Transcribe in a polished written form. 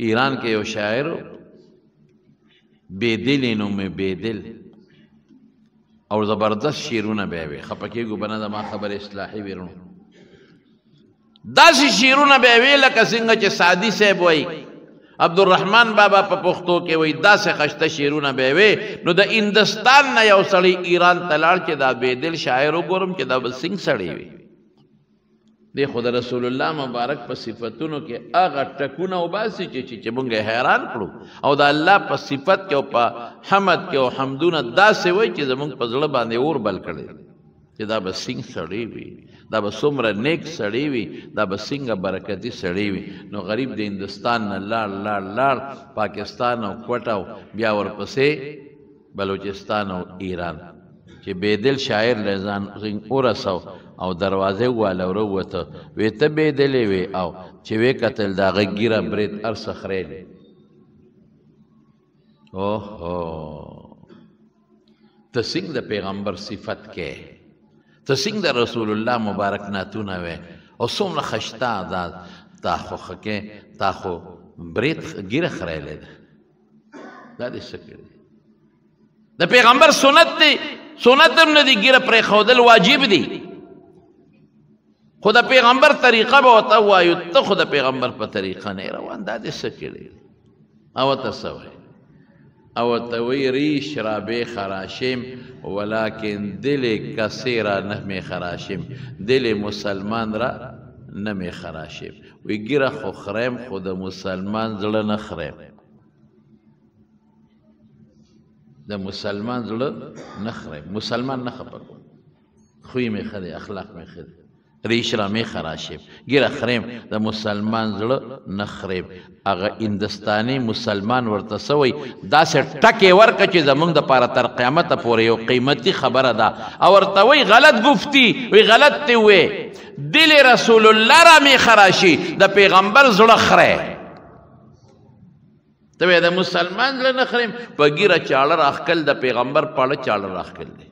ایران کې یو شاعر بیدل نوم بیدل او زبردست شعرونه به وي خفه کېږو به نه د ما خبر اصلاحي ویرونو داسې شعرونه به وي لکه څنګه چې سعدي صاحب وایي عبدالرحمن بابا په پښتو کې وایي داسې خشته شعرونه به وي نو د هندوستان نه یو سړی ایران ته لاړ چې دا بیدل شاعر وګورم چې دا به څنګه سړی وي دی خو د رسول الله مبارک په صفتونو کې هغه ټکونه وباسي چې موږ حیران کړو او د الله په صفت کې او په حمد کې او حمدونه داسې وایي چې زموږ په زړه باندې اور بل کړی چې دا به څنګه سړی وي دا به څومره نیک سړی وي دا به څنګه برکتي سړی وي نو غریب د هندوستان نه لاړ پاکستان او کوټه او بیا ورپسې بلوچستان او ایران چې بیدل شاعر له ځان ورسو او دروازې والا وروته وی ته بیدلې وی او چې وی کتل د هغه ږیره برید هر څه خریلې اوهو ته څنګه د پیغمبر صفت کې ته څنګه د رسول الله مبارک نعتونه وی او څومره خشته آزاد تا خو خکې تا خو برید ږیره خریلې ده دا دې څه کړي د پیغمبر سنت دی سنت هم نه دي ږیره پرېښودل واجب دي خو د پیغمبر طریقه به ورته ووایو ته خو د پیغمبر په طریقه نه روان دا دې څه کړي او ورته څه وایي او ورته وایي ریش را بخراشم ولکن دل کسی را نه خراشم دل مسلمان را نه خراشم وی ږیره خو خریم خو د مسلمان زړه نه خریم د مسلمان زړه نه خریم مسلمان نه خفه کوم خوی مې ښه دی اخلاق مې ښه دی ریش را می خراشم ګیره خریم د مسلمان زړه نه خریم هغه هندوستاني مسلمان ورته سوی داسې ټکې ورکه چې زمونږ دپاره تر قیامته پورې یو قیمتي خبره ده او ورته وی غلط گفتی وی غلط دی وی دل رسول الله را می خراشي د پیغمبر زړه خره ته د مسلمان زړه نه خریم په ګیره چاړه راښکل د پیغمبر پاړه چاړه راښکل دی